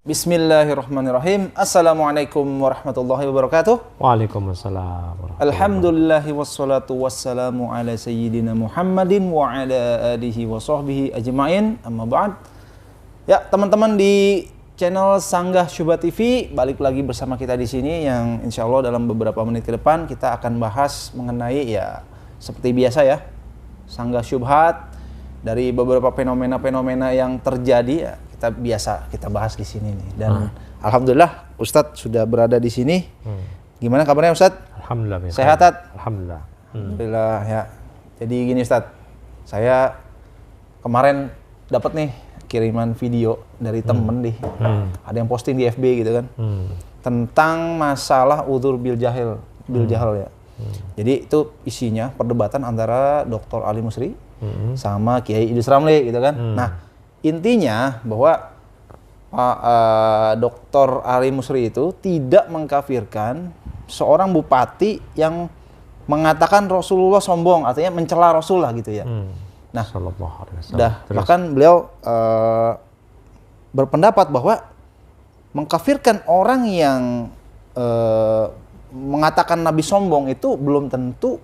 Bismillahirrahmanirrahim. Assalamualaikum warahmatullahi wabarakatuh. Waalaikumsalam warahmatullahi Alhamdulillahi wassalatu wassalamu ala sayyidina Muhammadin wa ala alihi wa sahbihi ajma'in. Amma ba'd. Ya, teman-teman di channel Sanggah Syubhat TV, balik lagi bersama kita di sini yang insya Allah dalam beberapa menit ke depan kita akan bahas mengenai ya seperti biasa ya, Sanggah Syubhat dari beberapa fenomena-fenomena yang terjadi ya, kita bahas di sini nih. Dan alhamdulillah Ustadz sudah berada di sini. Gimana kabarnya Ustadz? Alhamdulillah. Sehat? Alhamdulillah. Alhamdulillah ya. Jadi gini Ustadz, saya kemarin dapat nih kiriman video dari temen nih. Ada yang posting di FB gitu kan. Tentang masalah udzur bil jahil ya. Jadi itu isinya perdebatan antara Dr. Ali Musri sama Kiai Idrus Ramli gitu kan. Nah, intinya bahwa Dr. Ali Musri itu tidak mengkafirkan seorang bupati yang mengatakan Rasulullah sombong, artinya mencela Rasul lah gitu ya. Nah, bahkan beliau berpendapat bahwa mengkafirkan orang yang mengatakan Nabi sombong itu belum tentu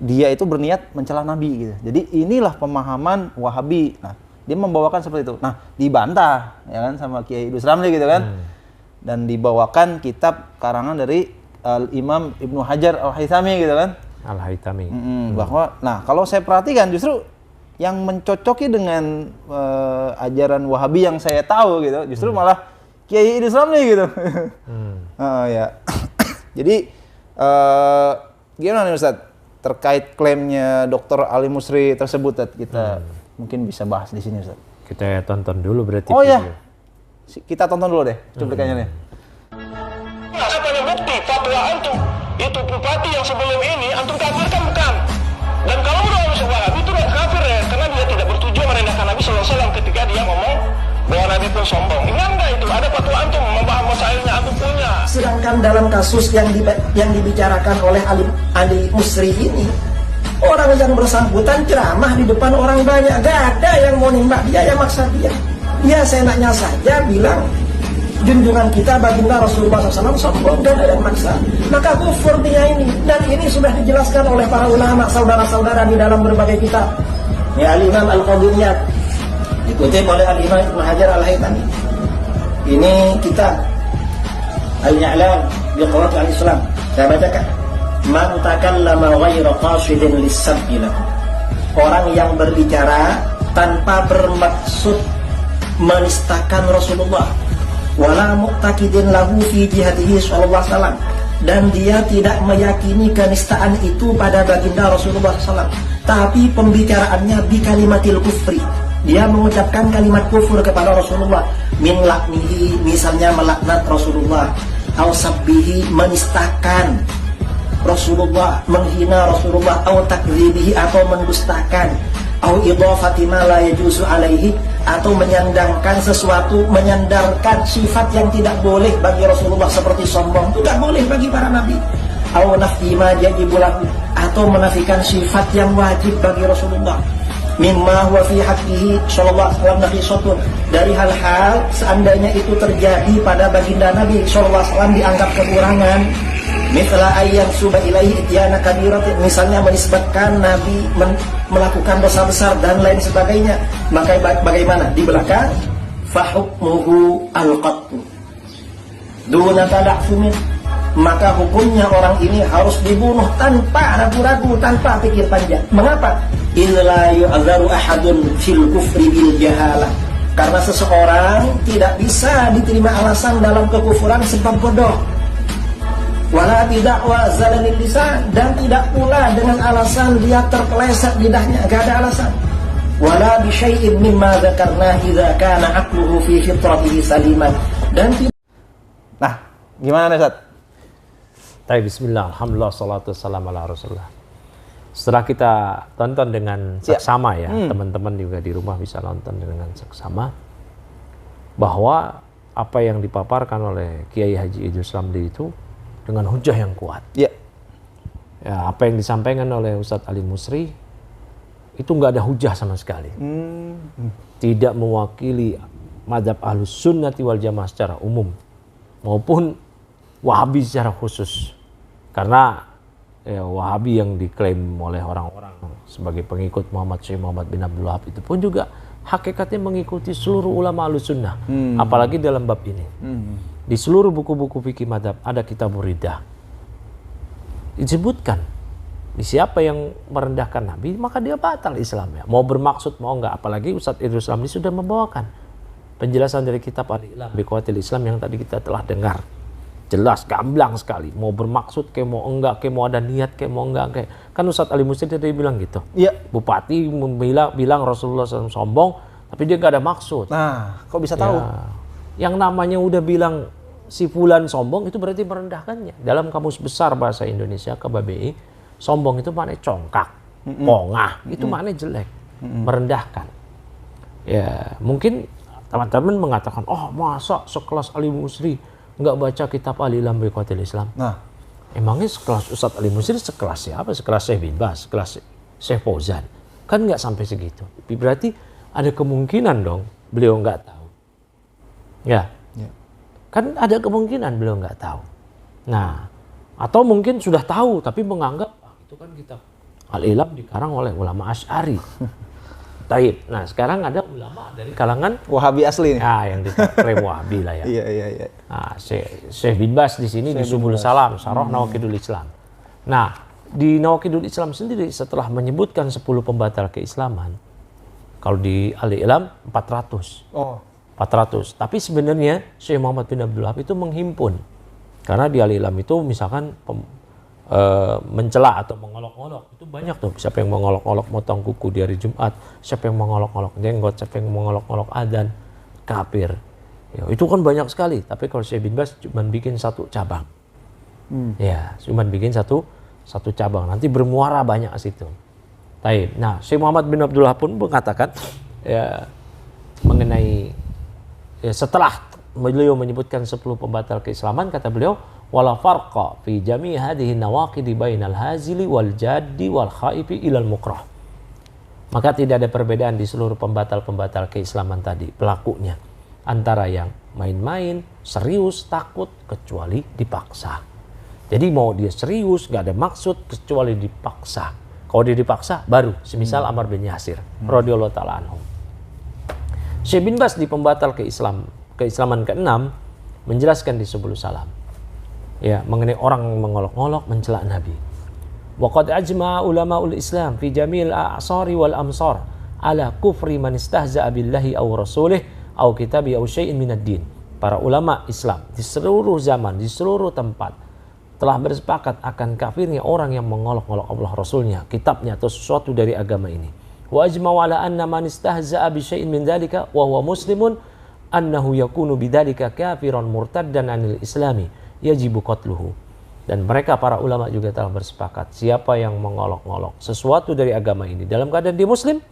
dia itu berniat mencela Nabi gitu. Jadi inilah pemahaman Wahabi. Nah, dia membawakan seperti itu. Nah, dibantah ya kan sama Kiai Idrus Ramli gitu kan. Dan dibawakan kitab karangan dari Imam Ibnu Hajar Al-Haythami gitu kan. Al-Haythami. Bahwa nah, kalau saya perhatikan justru yang mencocoki dengan ajaran Wahabi yang saya tahu gitu, justru malah Kiai Idrus Ramli gitu. Ya. Jadi gimana nih Ustadz terkait klaimnya Dr. Ali Musri tersebut, kita mungkin bisa bahas di sini Ustaz. Kita tonton dulu berarti video. Ya, kita tonton dulu deh cuplikannya nih. Siapa yang bukti fatwa antum itu bupati yang sebelum ini antum kafirkan bukan? Dan kalau udah masuk Wahabi itu udah kafir ya, karena dia tidak bertujuan merendahkan Nabi SAW ketika dia ngomong bahwa Nabi pun sombong. Ingat nggak itu? Ada fatwa antum membahas masailnya antum punya. Sedangkan dalam kasus yang dibicarakan oleh Ali Musri ini, orang yang bersangkutan ceramah di depan orang banyak, gak ada yang mau nembak dia, yang maksa dia. Dia seenaknya saja bilang junjungan kita baginda Rasulullah SAW sombong, dan ada yang maksa. Maka kufur dia ini, dan ini sudah dijelaskan oleh para ulama saudara-saudara di dalam berbagai kitab. Ya, Al-Imam Al-Qadhiyat dikutip oleh Al-Imam Ibnu Hajar Al-Haythami. Ini kitab Al-I'lam bi Qawaid al-Islam. Saya bacakan. Man takallama ghairu qasidin lis-sabbi lahu. Orang yang berbicara tanpa bermaksud menistakan Rasulullah, wala mu'taqidin lahu fi jihadihi sallallahu alaihi wasallam, dan dia tidak meyakini kenistaan itu pada baginda Rasulullah SAW, tapi pembicaraannya bi kalimatil kufri, dia mengucapkan kalimat kufur kepada Rasulullah, min laknihi, misalnya melaknat Rasulullah, au sabbihi, menistakan Rasulullah, menghina Rasulullah, au takdzibihi, atau mendustakan, au idhafati ma la yajuzu alaihi, atau menyandarkan sesuatu, menyandarkan sifat yang tidak boleh bagi Rasulullah seperti sombong, itu tidak boleh bagi para nabi, au nafi ma yajibu lahu, atau menafikan sifat yang wajib bagi Rasulullah, mimma huwa fi haqqihi sallallahu alaihi wasallam naqisatun, dari hal-hal seandainya itu terjadi pada baginda Nabi sallallahu alaihi wasallam dianggap kekurangan. Mithla ayyan suba ilaihi ityana kabirat, misalnya menisbatkan Nabi melakukan dosa besar dan lain sebagainya, maka bagaimana di belakang fa hukmuhu al-qatl duna tala'fumin, maka hukumnya orang ini harus dibunuh tanpa ragu-ragu, tanpa pikir panjang. Mengapa? Illa yu'adzaru ahadun fil kufri bil jahalah, karena seseorang tidak bisa diterima alasan dalam kekufuran sebab bodoh. Wala bid'wa zalalil lisan, dan tidak pula dengan alasan dia terpeleset lidahnya, gak ada alasan. Wala bi syai'in mimma dzakarna idza kana aqluhu fi fitratihi saliman, dan Nah, gimana Ustaz? Bismillah, alhamdulillah, salatu wassalamu ala Rasulullah. Setelah kita tonton dengan seksama ya, teman-teman juga di rumah bisa nonton dengan seksama, bahwa apa yang dipaparkan oleh Kiai Haji Idrus Ramli itu dengan hujah yang kuat. Ya, apa yang disampaikan oleh Ustadz Ali Musri itu nggak ada hujah sama sekali. Tidak mewakili mazhab Ahlus Sunnati wal Jamaah secara umum maupun Wahabi secara khusus. Karena Wahabi yang diklaim oleh orang-orang sebagai pengikut Syekh Muhammad bin Abdul Wahab itu pun juga hakikatnya mengikuti seluruh ulama Ahlus Sunnah. Apalagi dalam bab ini. Di seluruh buku-buku fikih mazhab ada Kitabur Riddah. Disebutkan siapa yang merendahkan Nabi maka dia batal Islamnya. Mau bermaksud mau enggak. Apalagi Ustadz Idrus Ramli sudah membawakan penjelasan dari kitab Al-Ilam bi Qawaidil Islam yang tadi kita telah dengar. Jelas, gamblang sekali. Mau bermaksud kayak mau enggak, kayak mau ada niat, kayak mau enggak, kayak kan Ustadz Ali Musri tadi bilang gitu. Iya. Bupati bilang Rasulullah SAW sombong, tapi dia nggak ada maksud. Nah, kok bisa tahu? Ya, yang namanya udah bilang si fulan sombong itu berarti merendahkannya. Dalam Kamus Besar Bahasa Indonesia KBBI, sombong itu maknanya congkak, pongah, itu maknanya jelek, merendahkan. Ya, mungkin teman-teman mengatakan, oh masa sekelas Ali Musri nggak baca kitab Al-Ilam bi Qawaidil Islam? Nah, emangnya sekelas Ustadz Ali Musri sekelas siapa? Sekelas Syekh bin Baz, sekelas Syekh Fauzan? Kan nggak sampai segitu. Berarti ada kemungkinan dong beliau nggak tahu. Ya. Kan ada kemungkinan beliau nggak tahu. Nah, atau mungkin sudah tahu tapi menganggap itu kan kitab Al-Ilam dikarang oleh ulama Asy'ari. Taib. Nah, sekarang ada ulama dari kalangan Wahabi asli nih. Ya, yang diklaim Wahabi lah ya. Iya. Nah, Syekh bin Baz di sini di Subul Salam, Syarah Nawaqidul Islam. Nah, di Nawaqidul Islam sendiri setelah menyebutkan 10 pembatal keislaman, kalau di Al-Ilam 400. Oh. 400. Tapi sebenarnya Syekh Muhammad bin Abdul Wahab itu menghimpun. Karena di Al-Ilam itu misalkan mencela atau mengolok-olok itu banyak tuh. Siapa yang mengolok-olok motong kuku di hari Jumat, siapa yang mengolok-olok jenggot, siapa yang mengolok-olok adzan, kafir. Ya, itu kan banyak sekali. Tapi kalau Syekh bin Baz cuma bikin satu cabang. Ya, cuma bikin satu cabang. Nanti bermuara banyak ke situ. Taib. Nah, Syekh Muhammad bin Abdul Wahab pun mengatakan ya mengenai setelah beliau menyebutkan 10 pembatal keislaman, kata beliau, wala farqa fi jami' hadhihi nawaqidi bainal hazili wal jaddi wal khaifi ilal mukrah. Maka tidak ada perbedaan di seluruh pembatal-pembatal keislaman tadi pelakunya antara yang main-main, serius, takut, kecuali dipaksa. Jadi mau dia serius, nggak ada maksud kecuali dipaksa. Kalau dia dipaksa baru, semisal Ammar bin Yasir radhiyallahu taala anhu. Syekh bin Baz di pembatal keislaman ke-6 menjelaskan di Subul Salam ya mengenai orang mengolok-olok mencela Nabi. Wa qad ajma'a ulamaul Islam fi jami'il a'sari wal amsar ala kufri man istahza'a billahi aw rasulih aw kitabi aw syai'in minad din. Para ulama Islam di seluruh zaman, di seluruh tempat telah bersepakat akan kafirnya orang yang mengolok-olok Allah Rasulnya, kitabnya atau sesuatu dari agama ini. Wa ajma'u ala anna man istahza'a bi syai'in min dzalika wa huwa muslimun annahu yakunu bidzalika kafiran murtaddan 'anil islami yajibu qatluhu. Dan mereka para ulama juga telah bersepakat siapa yang mengolok-olok sesuatu dari agama ini dalam keadaan dia muslim,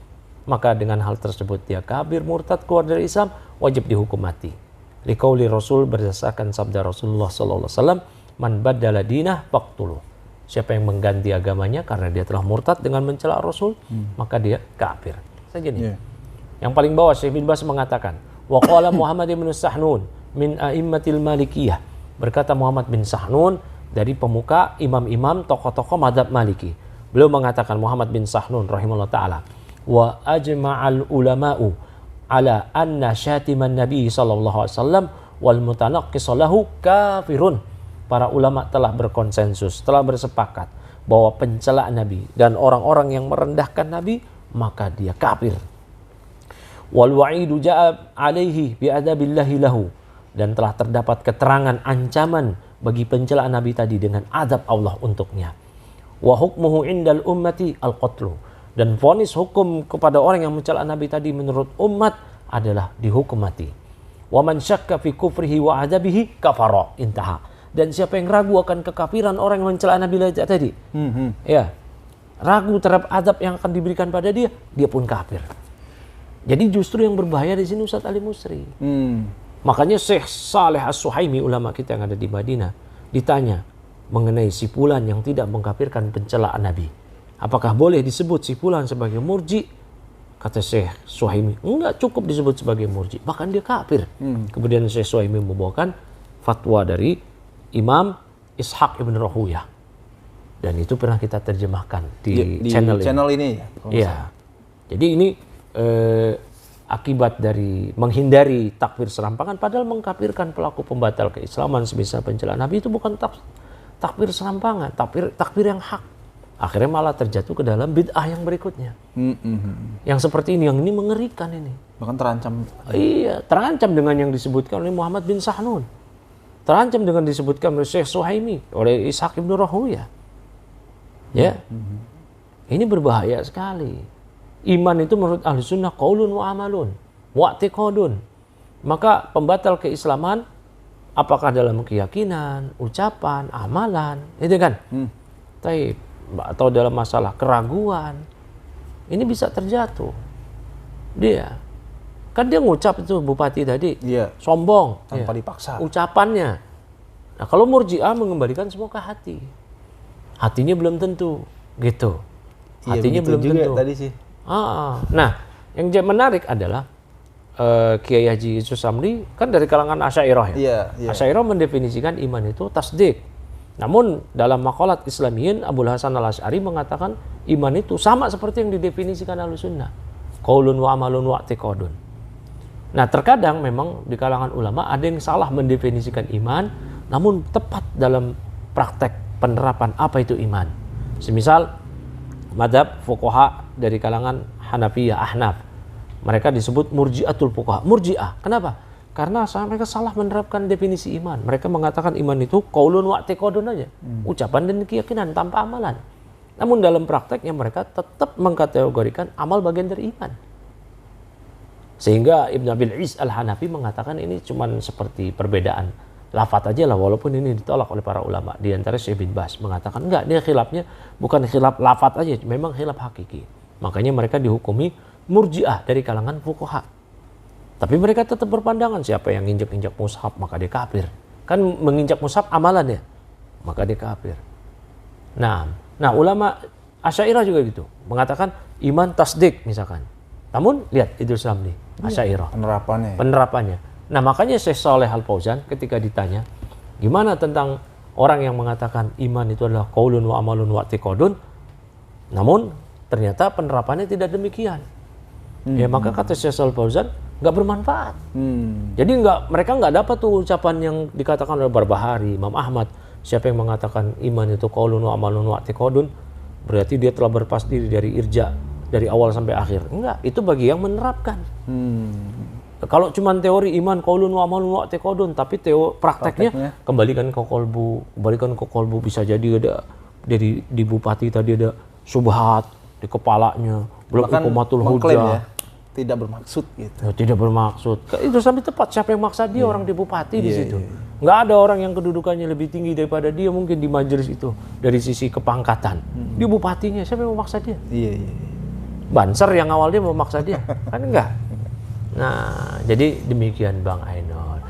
maka dengan hal tersebut dia kafir murtad keluar dari Islam, wajib dihukum mati. Liqauli Rasul berdasarkan sabda Rasulullah sallallahu alaihi wasallam, man baddala dinah faqtuluh. Siapa yang mengganti agamanya karena dia telah murtad dengan mencela Rasul, maka dia kafir. Saja nih. Yang paling bawah Syekh bin Baz mengatakan, wa qala Muhammad bin Sahnun min a'immatil Malikiyah. Berkata Muhammad bin Sahnun dari pemuka imam-imam tokoh-tokoh mazhab Maliki. Beliau mengatakan, Muhammad bin Sahnun rahimahullah ta'ala, wa ajma'al ulama'u ala anna syatiman nabi sallallahu alaihi wasallam wal mutanaqqis lahu kafirun. Para ulama telah berkonsensus, telah bersepakat bahwa pencela Nabi dan orang-orang yang merendahkan Nabi maka dia kafir. Wal wa'idu ja'a alaihi bi adabillahi lahu. Dan telah terdapat keterangan ancaman bagi pencela Nabi tadi dengan azab Allah untuknya. Wa hukmuhu indal ummati al-qatlu. Dan vonis hukum kepada orang yang mencela Nabi tadi menurut umat adalah dihukum mati. Wa man syakka fi kufrihi wa adabihi kafara, intaha. Dan siapa yang ragu akan kekafiran orang yang mencela Nabi tadi, ya, ragu terhadap azab yang akan diberikan pada dia pun kafir. Jadi justru yang berbahaya di sini Ustadz Ali Musri. Makanya Syekh Saleh As-Suhaimi, ulama kita yang ada di Madinah, ditanya mengenai si fulan yang tidak mengkafirkan pencelaan Nabi. Apakah boleh disebut si fulan sebagai murji Kata Syekh Suhaimi, enggak cukup disebut sebagai murji, bahkan dia kafir. Kemudian Syekh Suhaimi membawakan fatwa dari Imam Ishaq ibn Rahuyah. Dan itu pernah kita terjemahkan di channel ini. Iya. Jadi ini akibat dari menghindari takfir serampangan, padahal mengkafirkan pelaku pembatal keislaman semisal pencela Nabi itu bukan takfir serampangan, takfir yang hak. Akhirnya malah terjatuh ke dalam bid'ah yang berikutnya. Yang seperti ini, yang ini mengerikan ini. Bahkan terancam. Iya, terancam dengan yang disebutkan oleh Muhammad bin Sahnun. Terancam dengan disebutkan oleh Syekh Suhaimi, oleh Ishaq ibn Rahuyah. Ya, ini berbahaya sekali. Iman itu menurut ahli sunnah qaulun wa amalun, wa'tiqadun. Maka pembatal keislaman, apakah dalam keyakinan, ucapan, amalan, itu kan? Taib. Atau dalam masalah keraguan, ini bisa terjatuh. Dia kan dia ngucap itu bupati tadi, sombong tanpa dipaksa ucapannya. Nah, kalau Murji'ah mengembalikan semua ke hati, hatinya belum tentu gitu. Hatinya belum juga tentu tadi sih. Nah, yang menarik adalah Kiai Haji Yusuf Samli kan dari kalangan Asy'ariyah ya. Asy'ariyah mendefinisikan iman itu tasdik. Namun dalam maqalat Islamiyin, Abul Hasan al-Asy'ari mengatakan iman itu sama seperti yang didefinisikan Ahlussunnah, qaulun wa amalun wa i'tiqadun. Nah, terkadang memang di kalangan ulama ada yang salah mendefinisikan iman, namun tepat dalam praktek penerapan apa itu iman. Semisal madhab fuqaha dari kalangan Hanafiyah, Ahnaf, mereka disebut murji'atul fuqaha. Murji'ah, kenapa? Karena mereka salah menerapkan definisi iman. Mereka mengatakan iman itu qaulun wa i'tiqadun aja. Ucapan dan keyakinan tanpa amalan. Namun dalam prakteknya mereka tetap mengkategorikan amal bagian dari iman. Sehingga Ibn Abil Is al-Hanafi mengatakan ini cuma seperti perbedaan lafaz aja lah, walaupun ini ditolak oleh para ulama. Di antara Syekh bin Baz mengatakan enggak, dia khilafnya bukan khilaf lafaz aja, memang khilaf hakiki. Makanya mereka dihukumi murji'ah dari kalangan fuqaha. Tapi mereka tetap berpandangan siapa yang injak-injak mushaf maka dia kafir. Kan menginjak mushaf amalan ya, maka dia kafir. Nah ulama Asy'ariyah juga gitu, mengatakan iman tasdik misalkan. Namun lihat itu Islam nih, Asy'ariyah. Penerapannya. Nah makanya Syekh Shalih Al Fauzan ketika ditanya, gimana tentang orang yang mengatakan iman itu adalah qaulun wa amalun wa i'tiqadun, namun ternyata penerapannya tidak demikian. Ya maka kata Syekh Shalih Al Fauzan, nggak bermanfaat. Jadi mereka nggak dapat tuh ucapan yang dikatakan oleh Barbahari, Imam Ahmad. Siapa yang mengatakan iman itu qaulun wa amalun wa i'tiqadun, berarti dia telah berlepas diri dari irja dari awal sampai akhir. Enggak, itu bagi yang menerapkan. Kalau cuma teori iman qaulun wa amalun wa i'tiqadun, tapi prakteknya kembalikan ke kolbu, bisa jadi ada di bupati tadi ada subhat di kepalanya, belum ikumatul hujjah. Tidak bermaksud gitu. Tidak bermaksud. Itu sampai tepat. Siapa yang maksa dia orang di bupati di situ. Nggak ada orang yang kedudukannya lebih tinggi daripada dia mungkin di majelis itu dari sisi kepangkatan. Di bupatinya siapa yang memaksa dia? Banser yang awal dia memaksa dia. Kan enggak. Nah, jadi demikian Bang Ainul.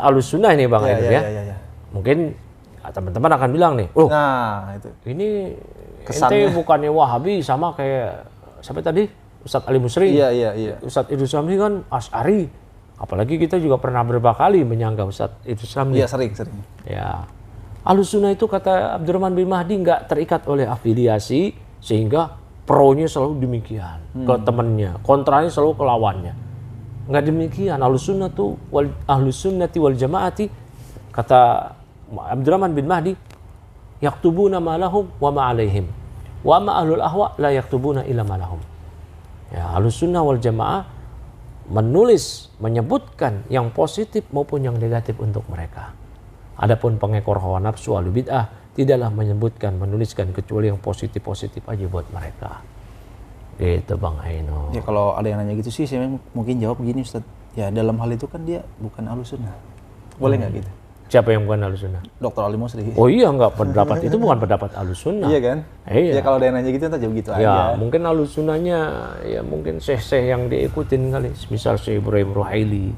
Ahlussunnah ini Bang Ainul ya. Mungkin teman-teman akan bilang nih, itu. Ini ente bukannya Wahabi sama kayak siapa tadi? Ustadz Ali Musri, Ustadz Idrus Samli kan Asy'ari. Apalagi kita juga pernah beberapa kali menyanggah Ustadz Idrus Samli. Iya, sering. Ya, Ahlussunnah itu kata Abdurrahman bin Mahdi nggak terikat oleh afiliasi, sehingga pro-nya selalu demikian ke temannya, kontranya selalu ke lawannya. Nggak demikian. Ahlussunnati wal jamaati, kata Abdurrahman bin Mahdi, yaktubuna ma lahum wa ma alaihim, wa ma ahlul ahwa la yaktubuna illa ma lahum. Ya, Ahlussunnah wal Jamaah menulis, menyebutkan yang positif maupun yang negatif untuk mereka. Adapun pengekor hawa nafsu ahlu bid'ah tidaklah menuliskan kecuali yang positif-positif aja buat mereka. Gitu Bang Ainul. Ya kalau ada yang nanya gitu sih, saya mungkin jawab begini Ustaz. Ya dalam hal itu kan dia bukan Ahlussunnah. Boleh nggak gitu? Siapa yang bukan Ahlussunnah? Dr. Ali Musri. Oh iya, enggak, pendapat itu bukan pendapat Ahlussunnah. Iya kan? Iya. Ya kalau ada yang nanya gitu entar jawab gitu aja. Ya, mungkin Ahlussunnahnya ya mungkin syekh-syekh yang diikutin kali, misal Syekh Ibrahim Ruhaili.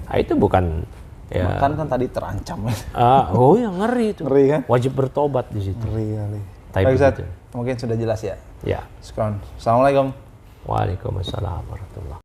Nah, itu bukan ya. Kan tadi terancam. Oh ya, ngeri itu. Ngeri kan? Wajib bertobat di situ. Ngeri kali. Baik Ustaz, mungkin sudah jelas ya. Ya. Sekarang. Assalamualaikum. Waalaikumsalam warahmatullahi